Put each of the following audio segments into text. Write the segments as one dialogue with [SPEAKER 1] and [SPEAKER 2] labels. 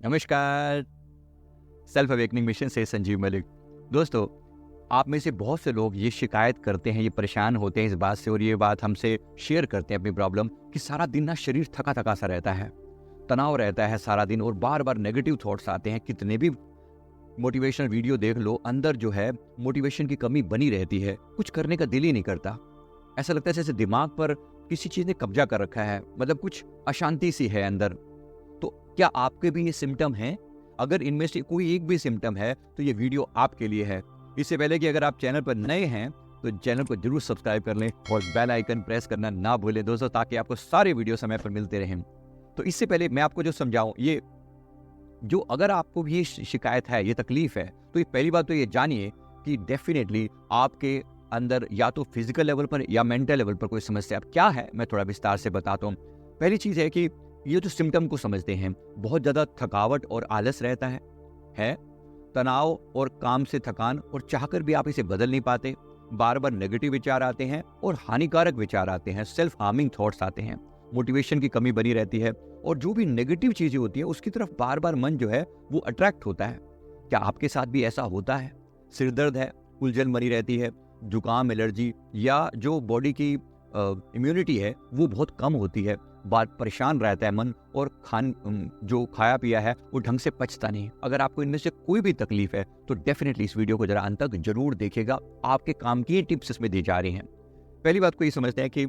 [SPEAKER 1] नमस्कार। Self awakening mission से संजीव मलिक। दोस्तों, आप में से बहुत से लोग ये शिकायत करते हैं, ये परेशान होते हैं इस बात से और ये बात हमसे शेयर करते हैं अपनी प्रॉब्लम कि सारा दिन ना शरीर थका थका सा रहता है, तनाव रहता है सारा दिन और बार बार नेगेटिव थॉट्स आते हैं। कितने भी मोटिवेशनल वीडियो देख लो, अंदर जो है मोटिवेशन की कमी बनी रहती है, कुछ करने का दिल ही नहीं करता। ऐसा लगता है जैसे दिमाग पर किसी चीज़ ने कब्जा कर रखा है, मतलब कुछ अशांति सी है अंदर। तो क्या आपके भी ये सिम्टम हैं? अगर इनमें से कोई एक भी सिम्टम है तो ये वीडियो आपके लिए है। इससे पहले कि अगर आप चैनल पर नए हैं तो चैनल को जरूर सब्सक्राइब कर लें और बेल आइकन प्रेस करना ना भूलें दोस्तों, ताकि आपको सारे वीडियो समय पर मिलते रहें। तो इससे पहले मैं आपको जो समझाऊं, ये जो अगर आपको भी ये शिकायत है, ये तकलीफ है, तो ये पहली बात तो ये जानिए कि डेफिनेटली आपके अंदर या तो फिजिकल लेवल पर या मेंटल लेवल पर कोई समस्या। अब क्या है मैं थोड़ा विस्तार से बताता हूँ। पहली चीज है कि ये जो सिम्टम को समझते हैं, बहुत ज्यादा थकावट और आलस रहता है तनाव और काम से थकान, और चाहकर भी आप इसे बदल नहीं पाते। बार बार नेगेटिव विचार आते हैं और हानिकारक विचार आते हैं, सेल्फ हार्मिंग थॉट्स आते हैं, मोटिवेशन की कमी बनी रहती है और जो भी नेगेटिव चीजें होती है उसकी तरफ बार बार मन जो है वो अट्रैक्ट होता है। क्या आपके साथ भी ऐसा होता है? सिर दर्द है, उलझन बनी रहती है, जुकाम, एलर्जी, या जो बॉडी की इम्यूनिटी है वो बहुत कम होती है, बात परेशान रहता है मन, और जो खाया पिया है वो ढंग से पचता नहीं। अगर आपको इनमें से कोई भी तकलीफ है तो डेफिनेटली इस वीडियो को जरा अंत तक जरूर देखिएगा। आपके काम की टिप्स इसमें दी जा रही हैं। पहली बात को ये समझते हैं कि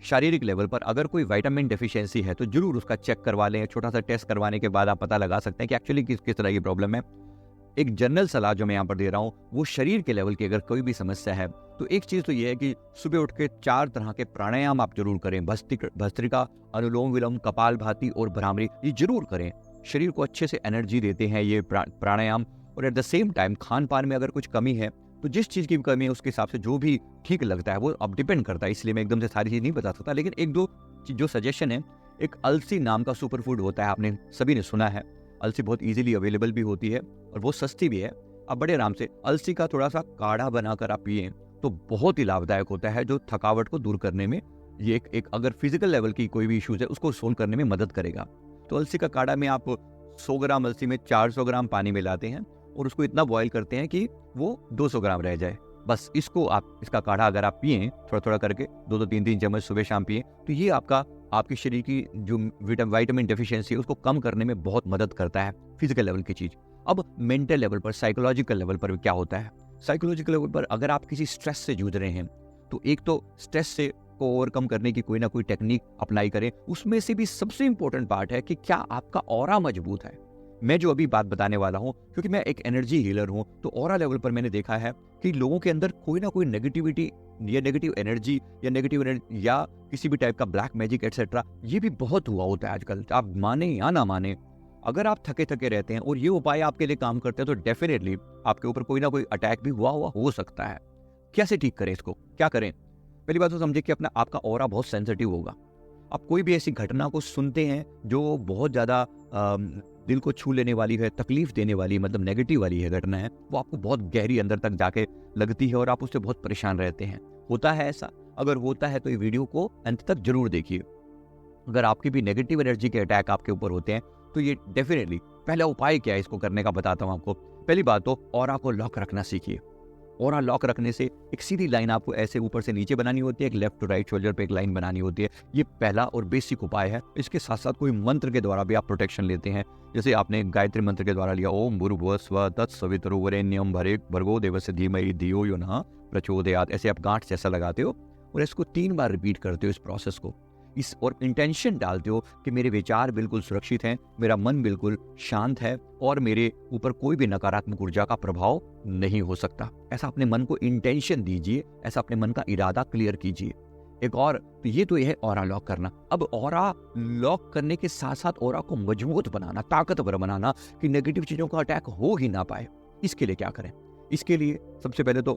[SPEAKER 1] शारीरिक लेवल पर अगर कोई विटामिन डेफिशिएंसी है तो जरूर उसका चेक करवा लें। छोटा सा टेस्ट करवाने के बाद आप पता लगा सकते हैं कि एक्चुअली किस तरह की प्रॉब्लम है। एक जनरल सलाह जो मैं यहाँ पर दे रहा हूँ वो शरीर के लेवल की अगर कोई भी समस्या है तो एक चीज तो ये है कि सुबह उठ के 4 तरह के प्राणायाम आप जरूर करें। भस्त्रिका, अनुलोम विलोम, कपालभाति और भ्रामरी, ये जरूर करें। शरीर को अच्छे से एनर्जी देते हैं ये प्राणायाम। और at the same time Khan पान में अगर कुछ कमी है तो जिस चीज की कमी है उसके हिसाब से जो भी ठीक लगता है वो अब डिपेंड करता है, इसलिए मैं एकदम से सारी चीज नहीं बता सकता। लेकिन एक दो जो सजेशन है, एक अलसी नाम का सुपर फूड होता है, आपने सभी ने सुना है। अलसी बहुत इजीली अवेलेबल भी होती है और वो सस्ती भी है। आप बड़े आराम से अलसी का थोड़ा सा काढ़ा बनाकर आप पिए तो बहुत ही लाभदायक होता है, जो थकावट को दूर करने में ये एक अगर फिजिकल लेवल की कोई भी इश्यूज है उसको सोल्व करने में मदद करेगा। तो अलसी का काढ़ा में आप 100 ग्राम अलसी में 400 ग्राम पानी मिलाते हैं और उसको इतना बॉईल करते हैं कि वो 200 ग्राम रह जाए। बस इसका काढ़ा अगर आप पिए थोड़ा थोड़ा करके 2-3 चम्मच सुबह शाम पिए तो ये आपके शरीर की जो विटामिन डेफिशिएंसी है उसको कम करने में बहुत मदद करता है, फिजिकल लेवल की चीज। अब मेंटल लेवल पर, साइकोलॉजिकल लेवल पर क्या होता है? साइकोलॉजिकल लेवल पर अगर आप किसी स्ट्रेस से जूझ रहे हैं तो एक तो स्ट्रेस से को ओवरकम करने की कोई ना कोई टेक्निक अप्लाई करें। उसमें से भी सबसे इंपॉर्टेंट पार्ट है कि क्या आपका ऑरा मजबूत है। मैं जो अभी बात बताने वाला हूं, क्योंकि मैं एक एनर्जी हीलर हूं, तो ऑरा लेवल पर मैंने देखा है कि लोगों के अंदर कोई ना कोई नेगेटिविटी या नेगेटिव एनर्जी या किसी भी टाइप का ब्लैक मैजिक एटसेट्रा, ये भी बहुत हुआ होता है आजकल। आप माने या ना माने, अगर आप थके थके रहते हैं और ये उपाय आपके लिए काम करते हैं तो डेफिनेटली आपके ऊपर कोई ना कोई अटैक भी हुआ हो सकता है। कैसे ठीक करें इसको? क्या करें? पहली बात तो समझिए कि आपका ऑरा बहुत सेंसिटिव होगा। आप कोई भी ऐसी घटना को सुनते हैं जो बहुत ज्यादा दिल को छू लेने वाली है, तकलीफ देने वाली, मतलब नेगेटिव वाली है घटना है, वो आपको बहुत गहरी अंदर तक जाके लगती है और आप उससे बहुत परेशान रहते हैं। होता है ऐसा? अगर होता है तो ये वीडियो को अंत तक जरूर देखिए। अगर आपकी भी नेगेटिव एनर्जी के अटैक आपके ऊपर होते हैं तो ये डेफिनेटली पहला उपाय क्या है इसको करने का बताता हूं आपको। पहली बात तो ऑरा को लॉक रखना सीखिए। ऑरा लॉक रखने से एक सीधी लाइन आपको ऐसे ऊपर से नीचे बनानी होती है, एक लेफ्ट टू राइट शोल्डर पे एक लाइन बनानी होती है। ये पहला और बेसिक उपाय है। इसके साथ साथ कोई मंत्र के द्वारा भी आप प्रोटेक्शन लेते हैं, जैसे आपने गायत्री मंत्र के द्वारा लिया, ओम भूर्भुवः स्वः तत्सवितुर्वरेण्यं भर्गो देवस्य धीमहि धियो यो नः प्रचोदयात्। ऐसे आप गांठ जैसा लगाते हो और इसको 3 बार रिपीट करते हो इस प्रोसेस को, और इंटेंशन डालते हो कि मेरे विचार बिल्कुल सुरक्षित हैं, मेरा मन बिल्कुल शांत है और मेरे ऊपर कोई भी नकारात्मक ऊर्जा का प्रभाव नहीं हो सकता। ऐसा अपने मन को इंटेंशन दीजिए, ऐसा अपने मन का इरादा क्लियर कीजिए। एक और तो ये है ऑरा लॉक करना। अब ऑरा लॉक करने के साथ साथ ऑरा को मजबूत बनाना, ताकतवर बनाना कि नेगेटिव चीजों का अटैक हो ही ना पाए। इसके लिए क्या करें? इसके लिए सबसे पहले तो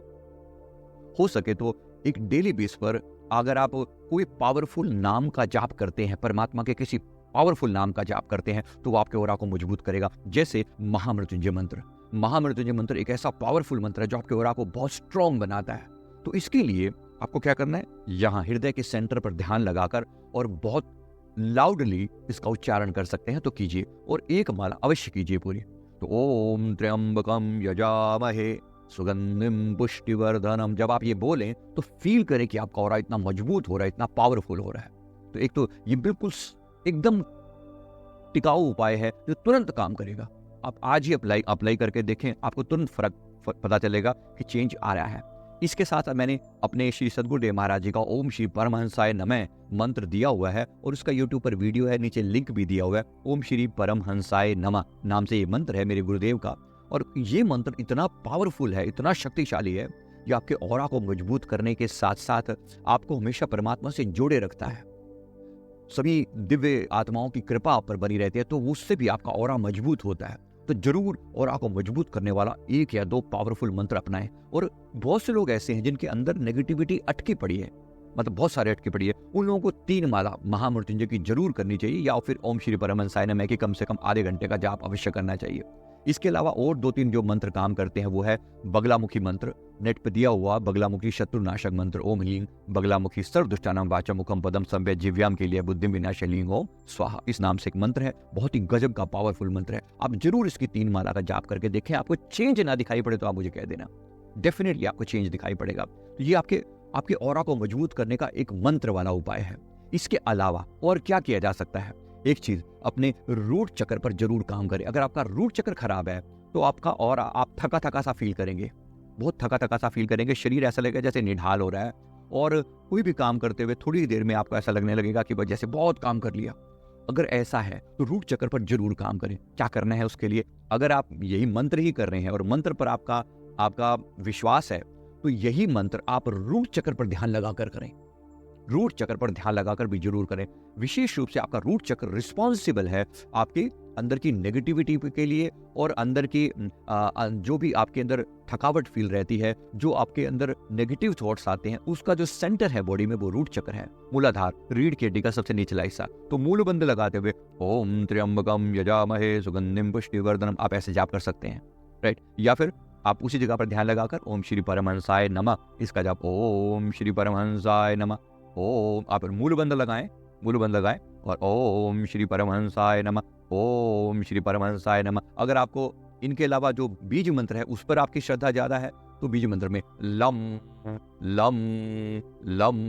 [SPEAKER 1] हो सके तो एक डेली बेस पर अगर आप कोई पावरफुल नाम का जाप करते हैं, परमात्मा के किसी पावरफुल नाम का जाप करते हैं, तो वो आपके ऑरा को मजबूत करेगा। जैसे महामृत्युंजय मंत्र एक ऐसा पावरफुल मंत्र है जो आपके ऑरा को बहुत स्ट्रॉन्ग बनाता है। तो इसके लिए आपको क्या करना है, यहाँ हृदय के सेंटर पर ध्यान लगाकर और बहुत लाउडली इसका उच्चारण कर सकते हैं तो कीजिए, और एक माला अवश्य कीजिए पूरी। तो ओम त्र्यंबकम यजामहे सुगंधिम पुष्टिवर्धनम, जब आप ये बोलें तो फील करें कि आपका ऑरा इतना मजबूत हो रहा है, इतना पावरफुल हो रहा है। तो एक तो ये बिल्कुल एकदम टिकाऊ उपाय है जो तुरंत काम करेगा। आप आज ही अप्लाई करके देखें, आपको तुरंत फर्क पता चलेगा कि चेंज आ रहा है। इसके साथ मैंने अपने श्री सद्गुरुदेव महाराज जी का ओम श्री परमहंसाय नमः मंत्र दिया हुआ है, और उसका यूट्यूब पर वीडियो है, नीचे लिंक भी दिया हुआ है। ओम श्री परमहंसाय नमः नाम से ये मंत्र है मेरे गुरुदेव का, और ये मंत्र इतना पावरफुल है, इतना शक्तिशाली है, ये आपके ऑरा को मजबूत करने के साथ साथ आपको हमेशा परमात्मा से जोड़े रखता है। सभी दिव्य आत्माओं की कृपा आप पर बनी रहती है, तो उससे भी आपका ऑरा मजबूत होता है। तो जरूर ऑरा को मजबूत करने वाला 1 या 2 पावरफुल मंत्र अपनाएं। और बहुत से लोग ऐसे हैं जिनके अंदर नेगेटिविटी अटकी पड़ी है, मतलब बहुत सारे अटकी पड़ी है, उन लोगों को 3 माला महामृत्युंजय की जरूर करनी चाहिए, या फिर ओम श्री परमहंसाय नमः की कम से कम आधे घंटे का जाप अवश्य करना चाहिए। इसके अलावा और 2-3 जो मंत्र काम करते हैं वो है बगलामुखी मंत्र, नेट पे दिया हुआ बगलामुखी शत्रुनाशक मंत्र ओम ह्लीं बगलामुखी सर्वदुष्टानां वाचामुखम पदम संव्य जिव्याम के लिए बुद्धि विनाश ह्लीं ओम स्वाहा, इस नाम से एक मंत्र है, बहुत ही गजब का पावरफुल मंत्र है। आप जरूर इसकी 3 माला का जाप करके देखें, आपको चेंज ना दिखाई पड़े तो आप मुझे कह देना, डेफिनेटली आपको चेंज दिखाई पड़ेगा। तो ये आपके ऑरा को मजबूत करने का एक मंत्र वाला उपाय है। इसके अलावा और क्या किया जा सकता है? एक चीज, अपने रूट चक्र पर जरूर काम करें। अगर आपका रूट चक्र खराब है तो आपका ऑरा, आप थका थका सा फील करेंगे, बहुत थका थका सा फील करेंगे, शरीर ऐसा लगेगा जैसे निढाल हो रहा है, और कोई भी काम करते हुए थोड़ी देर में आपको ऐसा लगने लगेगा कि बस जैसे बहुत काम कर लिया। अगर ऐसा है तो रूट चक्र पर जरूर काम करें। क्या करना है उसके लिए? अगर आप यही मंत्र ही कर रहे हैं और मंत्र पर आपका विश्वास है, तो यही मंत्र आप रूट चक्र पर ध्यान लगाकर करें। रूट चक्र पर ध्यान लगाकर भी जरूर करें। विशेष रूप से आपका रूट चक्र रिस्पॉन्सिबल है आपके अंदर की नेगेटिविटी के लिए, और अंदर की जो भी आपके अंदर थकावट फील रहती है, जो आपके अंदर नेगेटिव थॉट्स आते हैं, उसका जो सेंटर है बॉडी में वो रूट चक्र है, मूलाधार, रीढ़ की हड्डी का सबसे निचला हिस्सा। तो मूल बंद लगाते हुए ओम त्र्यंबकम यजामहे सुगंधिम पुष्टिवर्धनम आप ऐसे जाप कर सकते हैं, राइट। या फिर आप उसी जगह पर ध्यान लगाकर ओम श्री परमहंसाय नमः, इसका जाप ओम श्री परमहंसाय नमः, ओम, आप मूल बंद लगाएं और ओम श्री परमहंसाय नमः, ओम श्री परमहंसाय नमः। अगर आपको इनके अलावा जो बीज मंत्र है उस पर आपकी श्रद्धा ज्यादा है तो बीज मंत्र में लम लम लम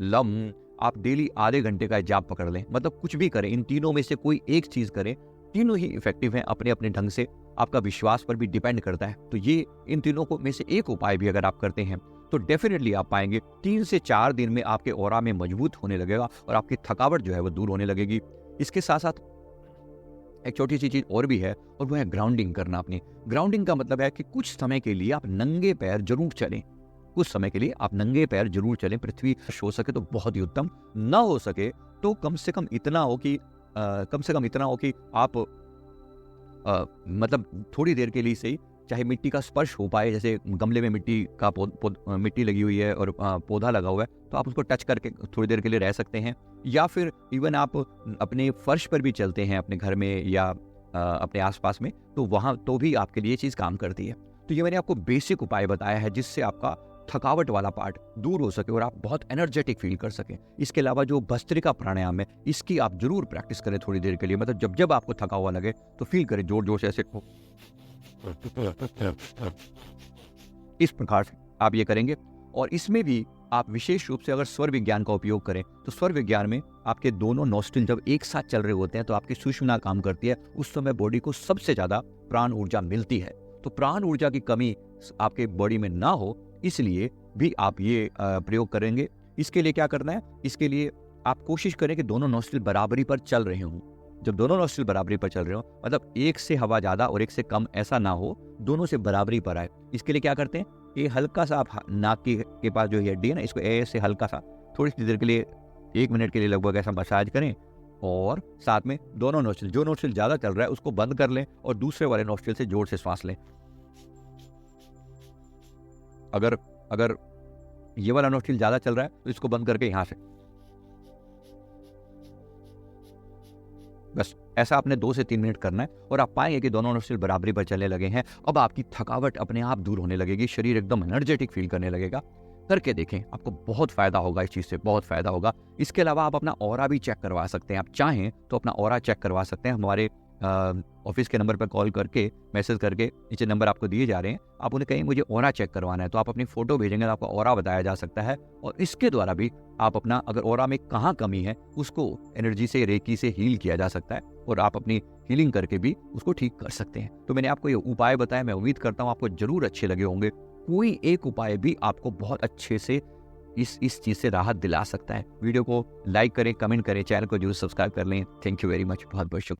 [SPEAKER 1] लम आप डेली आधे घंटे का जाप पकड़ लें। मतलब कुछ भी करें, इन तीनों में से कोई एक चीज करें, तीनों ही इफेक्टिव हैं अपने अपने ढंग से, आपका विश्वास पर भी डिपेंड करता है। तो ये इन तीनों को में से एक उपाय भी अगर आप करते हैं तो डेफिनेटली आप पाएंगे 3 से 4 दिन में आपके ऑरा में मजबूत होने लगेगा और आपकी थकावट जो है वो दूर होने लगेगी। इसके साथ साथ एक छोटी सी चीज और भी है, और वो है ग्राउंडिंग करना। अपनी ग्राउंडिंग का मतलब है कि कुछ समय के लिए आप नंगे पैर जरूर चलें, कुछ समय के लिए आप नंगे पैर जरूर चलें। पृथ्वी हो सके तो बहुत ही उत्तम, ना हो सके तो कम से कम इतना हो कि आप मतलब थोड़ी देर के लिए से चाहे मिट्टी का स्पर्श हो पाए, जैसे गमले में मिट्टी लगी हुई है और पौधा लगा हुआ है तो आप उसको टच करके थोड़ी देर के लिए रह सकते हैं। या फिर इवन आप अपने फर्श पर भी चलते हैं अपने घर में या अपने आसपास में, तो वहां तो भी आपके लिए चीज काम करती है। तो ये मैंने आपको बेसिक उपाय बताया है जिससे आपका थकावट वाला पार्ट दूर हो सके और आप बहुत एनर्जेटिक फील कर सकें। इसके अलावा जो भस्त्रिका प्राणायाम है इसकी आप जरूर प्रैक्टिस करें थोड़ी देर के लिए। मतलब जब जब आपको थका हुआ लगे तो फील करें जोर जोर से ऐसे, इस प्रकार से आप ये करेंगे। और इसमें भी आप विशेष रूप से अगर स्वर विज्ञान का उपयोग करें तो स्वर विज्ञान में आपके दोनों नॉस्ट्रिल जब एक साथ चल रहे होते हैं तो आपकी सुषुम्ना काम करती है, उस समय बॉडी को सबसे ज्यादा प्राण ऊर्जा मिलती है। तो प्राण ऊर्जा की कमी आपके बॉडी में ना हो इसलिए भी आप ये प्रयोग करेंगे। इसके लिए क्या करना है, इसके लिए आप कोशिश करें कि दोनों नॉस्ट्रिल बराबरी पर चल रहे हों। जब दोनों नॉस्ट्रिल बराबरी पर चल रहे हो, मतलब एक से हवा ज्यादा और एक से कम ऐसा ना हो, दोनों से बराबरी पर आए। इसके लिए क्या करते हैं, ये हल्का सा आप नाक के पास जो हड्डी है ना, इसको ऐसे हल्का सा थोड़ी सी देर के लिए 1 मिनट के लिए लगभग ऐसा मसाज करें, और साथ में दोनों नॉस्ट्रिल, जो नॉस्ट्रिल ज्यादा चल रहा है उसको बंद कर लें और दूसरे वाले नॉस्ट्रिल से जोर से श्वास लें। अगर ये वाला नॉस्ट्रिल ज्यादा चल रहा है तो इसको बंद करके यहां से बस ऐसा आपने 2 से 3 मिनट करना है और आप पाएंगे कि दोनों नॉस्ट्रिल बराबरी पर चलने लगे हैं। अब आपकी थकावट अपने आप दूर होने लगेगी, शरीर एकदम एनर्जेटिक फील करने लगेगा। करके देखें, आपको बहुत फ़ायदा होगा, इस चीज़ से बहुत फ़ायदा होगा। इसके अलावा आप अपना ऑरा भी चेक करवा सकते हैं। आप चाहें तो अपना ऑरा चेक करवा सकते हैं। हमारे ऑफिस के नंबर पर कॉल करके, मैसेज करके, नीचे नंबर आपको दिए जा रहे हैं, आप उन्हें कहें मुझे ऑरा चेक करवाना है, तो आप अपनी फ़ोटो भेजेंगे तो आपका ऑरा बताया जा सकता है। और इसके द्वारा भी आप अपना, अगर ऑरा में कहाँ कमी है उसको एनर्जी से, रेकी से हील किया जा सकता है और आप अपनी हीलिंग करके भी उसको ठीक कर सकते हैं। तो मैंने आपको ये उपाय बताया, मैं उम्मीद करता हूँ आपको ज़रूर अच्छे लगे होंगे। कोई एक उपाय भी आपको बहुत अच्छे से इस चीज़ से राहत दिला सकता है। वीडियो को लाइक करें, कमेंट करें, चैनल को जरूर सब्सक्राइब कर लें। थैंक यू वेरी मच, बहुत बहुत शुक्रिया।